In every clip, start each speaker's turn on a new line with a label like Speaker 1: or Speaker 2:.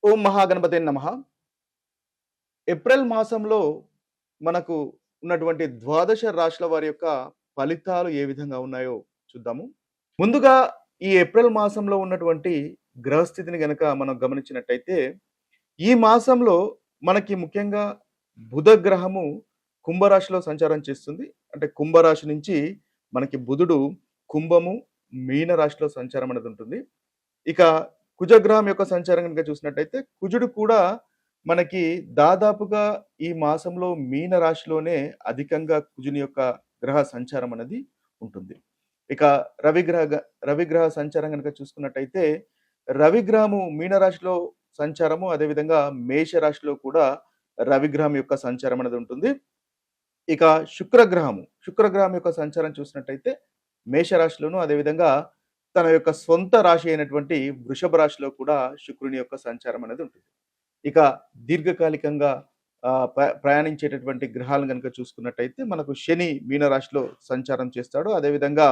Speaker 1: ఓం మహాగణపతే నమః. ఏప్రిల్ మాసంలో మనకు ఉన్నటువంటి ద్వాదశ రాశుల వారి యొక్క ఫలితాలు ఏ విధంగా ఉన్నాయో చూద్దాము. ముందుగా ఈ ఏప్రిల్ మాసంలో ఉన్నటువంటి గ్రహస్థితిని గనక మనం గమనించినట్టయితే, ఈ మాసంలో మనకి ముఖ్యంగా బుధ గ్రహము కుంభరాశిలో సంచారం చేస్తుంది. అంటే కుంభరాశి నుంచి మనకి బుధుడు కుంభము, మీన రాశిలో సంచారం అనేది ఉంటుంది. ఇక కుజగ్రహం యొక్క సంచారం గనుక చూసినట్టయితే, కుజుడు కూడా మనకి దాదాపుగా ఈ మాసంలో మీన రాశిలోనే అధికంగా కుజుని యొక్క గ్రహ సంచారం అనేది ఉంటుంది. ఇక రవిగ్రహ సంచారం గనుక చూసుకున్నట్టయితే, రవిగ్రహము మీన రాశిలో సంచారము, అదేవిధంగా మేష రాశిలో కూడా రవిగ్రహం యొక్క సంచారం అనేది ఉంటుంది. ఇక శుక్రగ్రహం యొక్క సంచారం చూసినట్టయితే మేషరాశిలోను, అదేవిధంగా తన యొక్క సొంత రాశి అయినటువంటి వృషభ రాశిలో కూడా శుక్రుని యొక్క సంచారం అనేది ఉంటుంది. ఇక దీర్ఘకాలికంగా ప్రయాణించేటటువంటి గ్రహాలను గనుక చూసుకున్నట్టయితే మనకు శని మీనరాశిలో సంచారం చేస్తాడు. అదేవిధంగా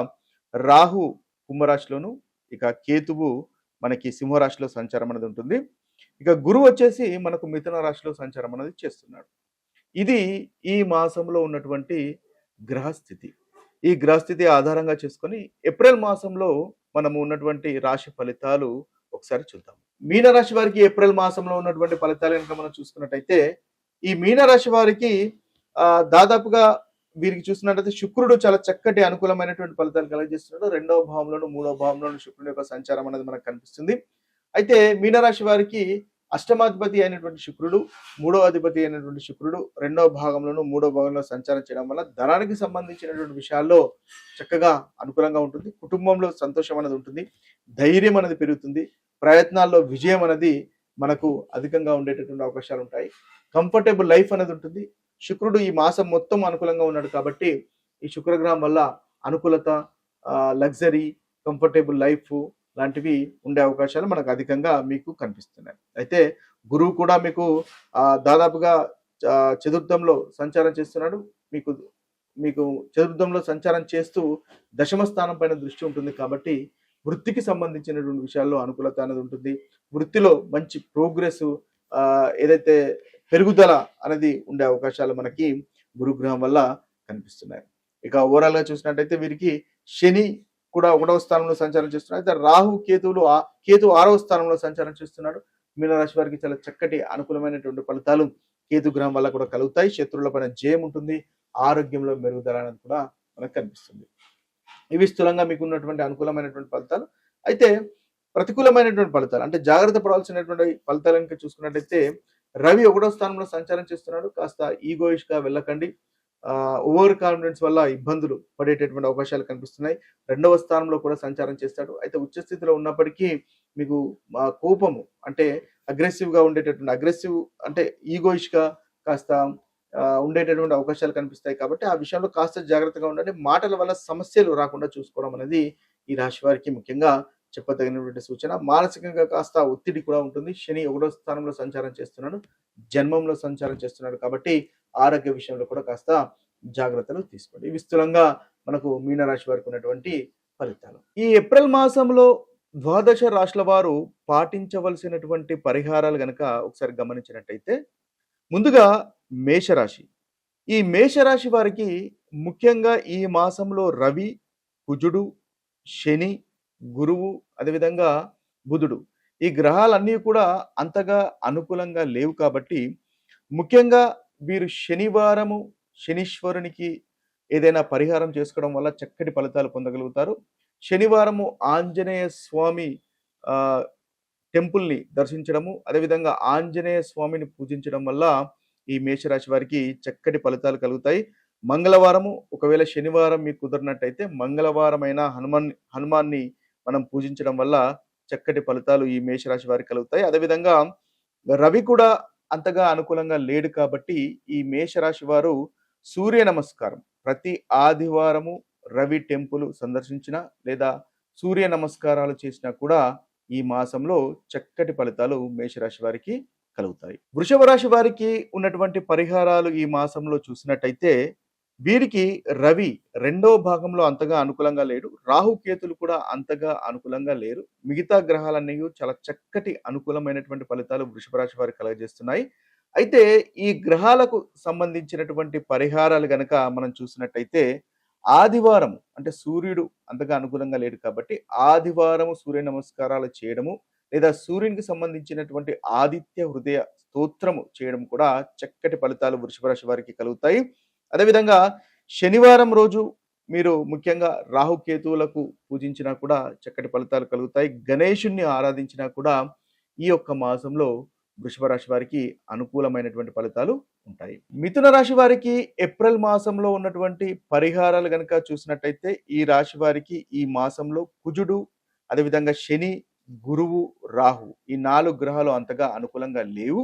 Speaker 1: రాహు కుంభరాశిలోను, ఇక కేతువు మనకి సింహరాశిలో సంచారం అనేది ఉంటుంది. ఇక గురువు వచ్చేసి మనకు మిథున రాశిలో సంచారం అనేది చేస్తున్నాడు. ఇది ఈ మాసంలో ఉన్నటువంటి గ్రహస్థితి. ఈ గ్రహస్థితి ఆధారంగా చేసుకొని ఏప్రిల్ మాసంలో మనము ఉన్నటువంటి రాశి ఫలితాలు ఒకసారి చూద్దాం. మీనరాశి వారికి ఏప్రిల్ మాసంలో ఉన్నటువంటి ఫలితాలు కనుక మనం చూసుకున్నట్టయితే, ఈ మీనరాశి వారికి దాదాపుగా వీరికి చూసినట్టయితే శుక్రుడు చాలా చక్కటి అనుకూలమైనటువంటి ఫలితాలు కలుగజేస్తున్నాడు. రెండవ భావంలోను, మూడవ భావంలోను శుక్రుడి యొక్క సంచారం అనేది మనకు కనిపిస్తుంది. అయితే మీనరాశి వారికి అష్టమాధిపతి అయినటువంటి శుక్రుడు, మూడవ అధిపతి అయినటువంటి శుక్రుడు రెండవ భాగంలోను, మూడవ భాగంలో సంచారం చేయడం వల్ల ధనానికి సంబంధించినటువంటి విషయాల్లో చక్కగా అనుకూలంగా ఉంటుంది. కుటుంబంలో సంతోషం అనేది ఉంటుంది, ధైర్యం అనేది పెరుగుతుంది, ప్రయత్నాల్లో విజయం అనేది మనకు అధికంగా ఉండేటటువంటి అవకాశాలు ఉంటాయి. కంఫర్టబుల్ లైఫ్ అనేది ఉంటుంది. శుక్రుడు ఈ మాసం మొత్తం అనుకూలంగా ఉన్నాడు కాబట్టి ఈ శుక్రగ్రహం వల్ల అనుకూలత, లగ్జరీ, కంఫర్టబుల్ లైఫ్ లాంటివి ఉండే అవకాశాలు మనకు అధికంగా మీకు కనిపిస్తున్నాయి. అయితే గురువు కూడా మీకు దాదాపుగా చతుర్థంలో సంచారం చేస్తున్నాడు. మీకు మీకు చతుర్థంలో సంచారం చేస్తూ దశమ స్థానం పైన దృష్టి ఉంటుంది కాబట్టి వృత్తికి సంబంధించినటువంటి విషయాల్లో అనుకూలత అనేది ఉంటుంది. వృత్తిలో మంచి ప్రోగ్రెస్, ఏదైతే పెరుగుదల అనేది ఉండే అవకాశాలు మనకి గురుగ్రహం వల్ల కనిపిస్తున్నాయి. ఇక ఓవరాల్ గా చూసినట్టయితే వీరికి శని కూడా 1వ స్థానంలో సంచారం చేస్తున్నాడు. అయితే రాహు కేతు 6వ స్థానంలో సంచారం చేస్తున్నాడు. మీనరాశి వారికి చాలా చక్కటి అనుకూలమైనటువంటి ఫలితాలు కేతు గ్రహం వల్ల కూడా కలుగుతాయి. శత్రువుల పైన జయం ఉంటుంది, ఆరోగ్యంలో మెరుగుదల అనేది కూడా మనకు కనిపిస్తుంది. ఇవి స్థూలంగా మీకు ఉన్నటువంటి అనుకూలమైనటువంటి ఫలితాలు. అయితే ప్రతికూలమైనటువంటి ఫలితాలు అంటే జాగ్రత్త పడాల్సినటువంటి ఫలితాలు కనుక చూసుకున్నట్టయితే, రవి 1వ స్థానంలో సంచారం చేస్తున్నాడు. కాస్త ఈగోయిష్ గా వెళ్ళకండి. ఓవర్ కాన్ఫిడెన్స్ వల్ల ఇబ్బందులు పడేటటువంటి అవకాశాలు కనిపిస్తున్నాయి. 2వ స్థానంలో కూడా సంచారం చేస్తాడు. అయితే ఉచ్చ స్థితిలో ఉన్నప్పటికీ మీకు కోపము అంటే అగ్రెసివ్ అంటే ఈగోయిష్ గా కాస్త ఉండేటటువంటి అవకాశాలు కనిపిస్తాయి. కాబట్టి ఆ విషయంలో కాస్త జాగ్రత్తగా ఉండండి. మాటల వల్ల సమస్యలు రాకుండా చూసుకోవడం అనేది ఈ రాశి వారికి ముఖ్యంగా చెప్పదగినటువంటి సూచన. మానసికంగా కాస్త ఒత్తిడి కూడా ఉంటుంది. శని 1వ స్థానంలో సంచారం చేస్తున్నాడు, జన్మంలో సంచారం చేస్తున్నాడు కాబట్టి ఆరోగ్య విషయంలో కూడా కాస్త జాగ్రత్తలు తీసుకోండి. ఇవి స్థూలంగా మనకు మీనరాశి వారికి ఉన్నటువంటి ఫలితాలు. ఈ ఏప్రిల్ మాసంలో ద్వాదశ రాశుల వారు పాటించవలసినటువంటి పరిహారాలు గనక ఒకసారి గమనించినట్టయితే, ముందుగా మేషరాశి. ఈ మేషరాశి వారికి ముఖ్యంగా ఈ మాసంలో రవి, కుజుడు, శని, గురువు, అదేవిధంగా బుధుడు, ఈ గ్రహాలన్నీ కూడా అంతగా అనుకూలంగా లేవు కాబట్టి ముఖ్యంగా వీరు శనీశ్వరునికి ఏదైనా పరిహారం చేసుకోవడం వల్ల చక్కటి ఫలితాలు పొందగలుగుతారు. శనివారము ఆంజనేయ స్వామి టెంపుల్ని దర్శించడము, అదేవిధంగా ఆంజనేయ స్వామిని పూజించడం వల్ల ఈ మేషరాశి వారికి చక్కటి ఫలితాలు కలుగుతాయి. మంగళవారము, ఒకవేళ శనివారం మీకు కుదరినట్టయితే మంగళవారమైన హనుమాన్ని మనం పూజించడం వల్ల చక్కటి ఫలితాలు ఈ మేషరాశి వారికి కలుగుతాయి. అదేవిధంగా రవి కూడా అంతగా అనుకూలంగా లేడు కాబట్టి ఈ మేషరాశి వారు సూర్య నమస్కారం ప్రతి ఆదివారము రవి టెంపుల్ సందర్శించిన లేదా సూర్య నమస్కారాలు చేసినా కూడా ఈ మాసంలో చక్కటి ఫలితాలు మేషరాశి వారికి కలుగుతాయి. వృషభ రాశి వారికి ఉన్నటువంటి పరిహారాలు ఈ మాసంలో చూసినట్టయితే, వీరికి రవి రెండో భాగంలో అంతగా అనుకూలంగా లేడు. రాహుకేతులు కూడా అంతగా అనుకూలంగా లేరు. మిగతా గ్రహాలన్నీ చాలా చక్కటి అనుకూలమైనటువంటి ఫలితాలు వృషభ రాశి వారికి కలుగజేస్తున్నాయి. అయితే ఈ గ్రహాలకు సంబంధించినటువంటి పరిహారాలు గనక మనం చూసినట్టయితే ఆదివారం అంటే సూర్యుడు అంతగా అనుకూలంగా లేడు కాబట్టి ఆదివారం సూర్య నమస్కారాలు చేయడము లేదా సూర్యునికి సంబంధించినటువంటి ఆదిత్య హృదయ స్తోత్రము చేయడం కూడా చక్కటి ఫలితాలు వృషభ రాశి వారికి కలుగుతాయి. అదేవిధంగా శనివారం రోజు మీరు ముఖ్యంగా రాహుకేతువులకు పూజించినా కూడా చక్కటి ఫలితాలు కలుగుతాయి. గణేశుణ్ణి ఆరాధించినా కూడా ఈ యొక్క మాసంలో వృషభ రాశి వారికి అనుకూలమైనటువంటి ఫలితాలు ఉంటాయి. మిథున రాశి వారికి ఏప్రిల్ మాసంలో ఉన్నటువంటి పరిహారాలు గనక చూసినట్టయితే ఈ రాశి వారికి ఈ మాసంలో కుజుడు, అదేవిధంగా శని, గురువు, రాహు ఈ 4 గ్రహాలు అంతగా అనుకూలంగా లేవు.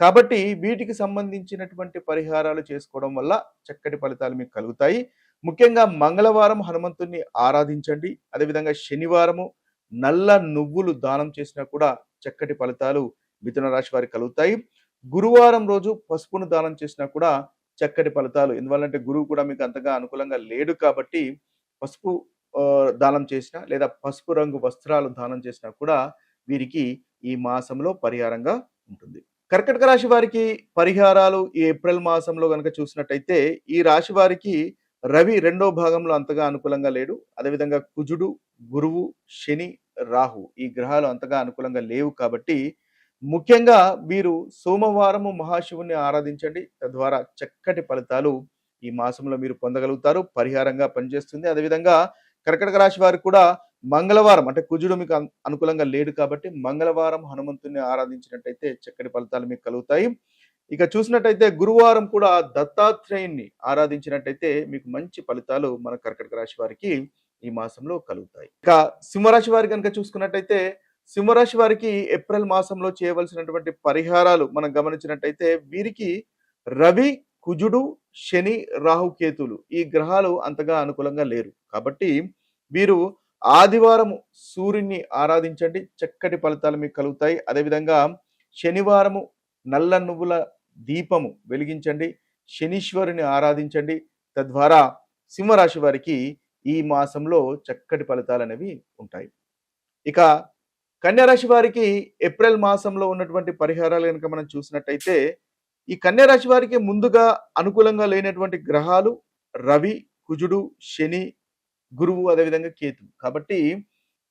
Speaker 1: కాబట్టి వీటికి సంబంధించినటువంటి పరిహారాలు చేసుకోవడం వల్ల చక్కటి ఫలితాలు మీకు కలుగుతాయి. ముఖ్యంగా మంగళవారం హనుమంతుడిని ఆరాధించండి. అదేవిధంగా శనివారము నల్ల నువ్వులు దానం చేసినా కూడా చక్కటి ఫలితాలు మిథున రాశి వారికి కలుగుతాయి. గురువారం రోజు పసుపును దానం చేసినా కూడా చక్కటి ఫలితాలు. ఎందువల్లంటే గురువు కూడా మీకు అంతగా అనుకూలంగా లేడు కాబట్టి పసుపు దానం చేసినా లేదా పసుపు రంగు వస్త్రాలు దానం చేసినా కూడా వీరికి ఈ మాసంలో పరిహారంగా ఉంటుంది. కర్కటక రాశి వారికి పరిహారాలు ఈ ఏప్రిల్ మాసంలో గనక చూసినట్టయితే ఈ రాశి వారికి రవి రెండో భాగంలో అంతగా అనుకూలంగా లేడు. అదేవిధంగా కుజుడు, గురువు, శని, రాహు ఈ గ్రహాలు అంతగా అనుకూలంగా లేవు కాబట్టి ముఖ్యంగా వీరు సోమవారము మహాశివుని ఆరాధించండి. తద్వారా చక్కటి ఫలితాలు ఈ మాసంలో మీరు పొందగలుగుతారు. పరిహారంగా పనిచేస్తుంది. అదేవిధంగా కర్కటక రాశి వారికి కూడా మంగళవారం అంటే కుజుడు మీకు అనుకూలంగా లేడు కాబట్టి మంగళవారం హనుమంతుని ఆరాధించినట్టయితే చక్కటి ఫలితాలు మీకు కలుగుతాయి. ఇక చూసినట్టయితే గురువారం కూడా దత్తాత్రేయుని ఆరాధించినట్టయితే మీకు మంచి ఫలితాలు మన కర్కటక రాశి వారికి ఈ మాసంలో కలుగుతాయి. ఇక సింహరాశి వారి కనుక చూసుకున్నట్టయితే సింహరాశి వారికి ఏప్రిల్ మాసంలో చేయవలసినటువంటి పరిహారాలు మనం గమనించినట్టయితే వీరికి రవి, కుజుడు, శని, రాహుకేతులు ఈ గ్రహాలు అంతగా అనుకూలంగా లేరు కాబట్టి వీరు ఆదివారము సూర్యుని ఆరాధించండి. చక్కటి ఫలితాలు మీకు కలుగుతాయి. అదేవిధంగా శనివారము నల్ల నువ్వుల దీపము వెలిగించండి. శనీశ్వరుని ఆరాధించండి. తద్వారా సింహరాశి వారికి ఈ మాసంలో చక్కటి ఫలితాలు అనేవి ఉంటాయి. ఇక కన్యా రాశి వారికి ఏప్రిల్ మాసంలో ఉన్నటువంటి పరిహారాలు కనుక మనం చూసినట్టయితే ఈ కన్యా రాశి వారికి ముందుగా అనుకూలంగా లేనటువంటి గ్రహాలు రవి, కుజుడు, శని, గురువు అదేవిధంగా కేతు. కాబట్టి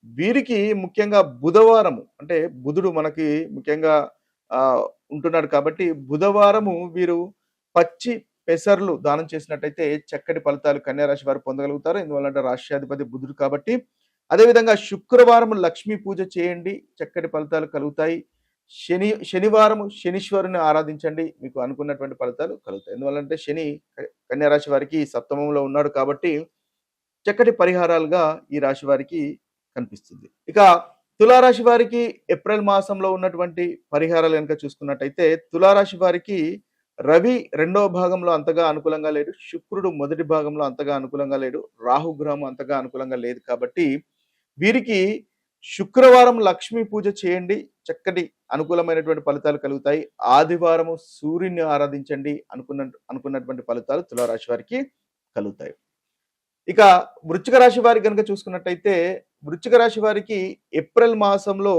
Speaker 1: వీరికి ముఖ్యంగా బుధవారము అంటే బుధుడు మనకి ముఖ్యంగా ఉంటున్నాడు కాబట్టి బుధవారము వీరు పచ్చి పెసర్లు దానం చేసినట్టయితే చక్కటి ఫలితాలు కన్యా రాశి వారు పొందగలుగుతారు. ఎందువల్లంటే రాష్ట్రాధిపతి బుధుడు కాబట్టి. అదేవిధంగా శుక్రవారం లక్ష్మీ పూజ చేయండి. చక్కటి ఫలితాలు కలుగుతాయి. శనివారం శనీశ్వరుని ఆరాధించండి. మీకు అనుకున్నటువంటి ఫలితాలు కలుగుతాయి. ఎందువల్లంటే శని కన్యా రాశి వారికి సప్తమంలో ఉన్నాడు కాబట్టి చక్కటి పరిహారాలుగా ఈ రాశి వారికి కనిపిస్తుంది. ఇక తులారాశి వారికి ఏప్రిల్ మాసంలో ఉన్నటువంటి పరిహారాలు కనుక చూసుకున్నట్టయితే తులారాశి వారికి రవి రెండవ భాగంలో అంతగా అనుకూలంగా లేడు. శుక్రుడు మొదటి భాగంలో అంతగా అనుకూలంగా లేడు. రాహుగ్రహం అంతగా అనుకూలంగా లేదు కాబట్టి వీరికి శుక్రవారం లక్ష్మీ పూజ చేయండి. చక్కటి అనుకూలమైనటువంటి ఫలితాలు కలుగుతాయి. ఆదివారము సూర్యుని ఆరాధించండి. అనుకున్నటువంటి ఫలితాలు తులారాశి వారికి కలుగుతాయి. ఇక వృశ్చిక రాశి వారికి కనుక చూసుకున్నట్టయితే వృశ్చిక రాశి వారికి ఏప్రిల్ మాసంలో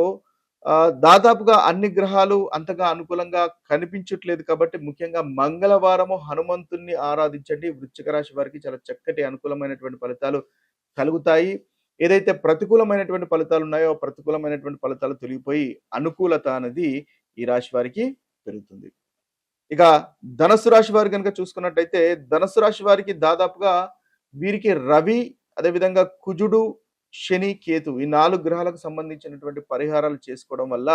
Speaker 1: దాదాపుగా అన్ని గ్రహాలు అంతగా అనుకూలంగా కనిపించట్లేదు కాబట్టి ముఖ్యంగా మంగళవారము హనుమంతుణ్ణి ఆరాధించండి. వృశ్చిక రాశి వారికి చాలా చక్కటి అనుకూలమైనటువంటి ఫలితాలు కలుగుతాయి. ఏదైతే ప్రతికూలమైనటువంటి ఫలితాలు ఉన్నాయో ప్రతికూలమైనటువంటి ఫలితాలు తొలగిపోయి అనుకూలత అనేది ఈ రాశి వారికి పెరుగుతుంది. ఇక ధనస్సు రాశి వారి కనుక చూసుకున్నట్టయితే ధనస్సు రాశి వారికి దాదాపుగా వీరికి రవి అదేవిధంగా కుజుడు, శని, కేతు ఈ 4 గ్రహాలకు సంబంధించినటువంటి పరిహారాలు చేసుకోవడం వల్ల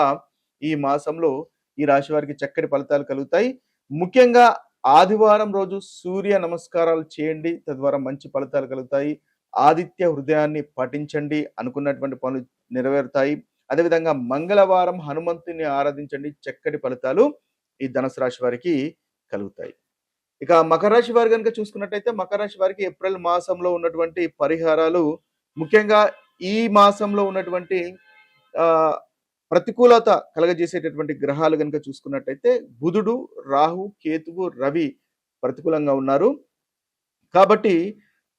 Speaker 1: ఈ మాసంలో ఈ రాశి వారికి చక్కటి ఫలితాలు కలుగుతాయి. ముఖ్యంగా ఆదివారం రోజు సూర్య నమస్కారాలు చేయండి. తద్వారా మంచి ఫలితాలు కలుగుతాయి. ఆదిత్య హృదయాన్ని పఠించండి. అనుకున్నటువంటి పనులు నెరవేరుతాయి. అదేవిధంగా మంగళవారం హనుమంతుని ఆరాధించండి. చక్కటి ఫలితాలు ఈ ధనుసు రాశి వారికి కలుగుతాయి. ఇక మకర రాశి వారు కనుక చూసుకున్నట్టయితే మకర రాశి వారికి ఏప్రిల్ మాసంలో ఉన్నటువంటి పరిహారాలు ముఖ్యంగా ఈ మాసంలో ఉన్నటువంటి ప్రతికూలత కలగజేసేటటువంటి గ్రహాలు కనుక చూసుకున్నట్టయితే బుధుడు, రాహు, కేతువు, రవి ప్రతికూలంగా ఉన్నారు. కాబట్టి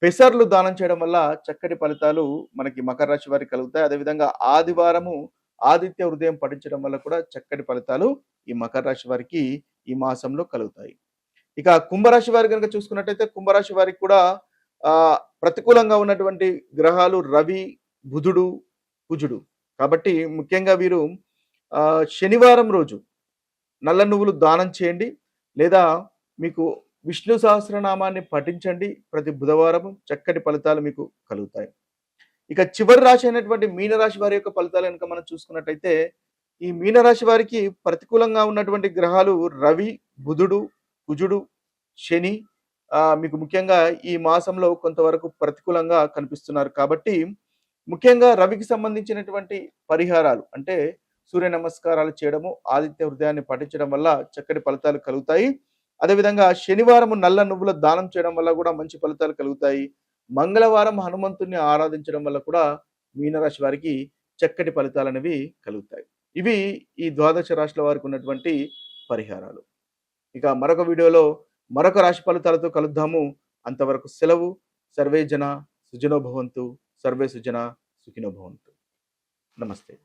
Speaker 1: పెసర్లు దానం చేయడం వల్ల చక్కటి ఫలితాలు మనకి మకర రాశి వారికి కలుగుతాయి. అదేవిధంగా ఆదివారము ఆదిత్య హృదయం పఠించడం వల్ల కూడా చక్కటి ఫలితాలు ఈ మకర రాశి వారికి ఈ మాసంలో కలుగుతాయి. ఇక కుంభరాశి వారి గనుక చూసుకున్నట్టయితే కుంభరాశి వారికి కూడా ప్రతికూలంగా ఉన్నటువంటి గ్రహాలు రవి, బుధుడు, కుజుడు. కాబట్టి ముఖ్యంగా వీరు శనివారం రోజు నల్ల నువ్వులు దానం చేయండి. లేదా మీకు విష్ణు సహస్రనామాన్ని పఠించండి. ప్రతి బుధవారం చక్కటి ఫలితాలు మీకు కలుగుతాయి. ఇక చివరి రాశి అయినటువంటి మీనరాశి వారి యొక్క ఫలితాలు గనుక మనం చూసుకున్నట్టయితే, ఈ మీనరాశి వారికి ప్రతికూలంగా ఉన్నటువంటి గ్రహాలు రవి, బుధుడు, కుజుడు, శని మీకు ముఖ్యంగా ఈ మాసంలో కొంతవరకు ప్రతికూలంగా కనిపిస్తున్నారు. కాబట్టి ముఖ్యంగా రవికి సంబంధించినటువంటి పరిహారాలు అంటే సూర్య నమస్కారాలు చేయడము, ఆదిత్య హృదయాన్ని పఠించడం వల్ల చక్కటి ఫలితాలు కలుగుతాయి. అదేవిధంగా శనివారం నల్ల నువ్వుల దానం చేయడం వల్ల కూడా మంచి ఫలితాలు కలుగుతాయి. మంగళవారం హనుమంతుడిని ఆరాధించడం వల్ల కూడా మీనరాశి వారికి చక్కటి ఫలితాలనేవి కలుగుతాయి. ఇవి ఈ ద్వాదశ రాశుల వారికి ఉన్నటువంటి పరిహారాలు. ఇక మరొక వీడియోలో మరొక రాశి ఫలితాలతో కలుద్దాము. అంతవరకు సెలవు. సర్వే జన సుజనో భవంతు. సర్వే సుజన సుఖినో భవంతు. నమస్తే.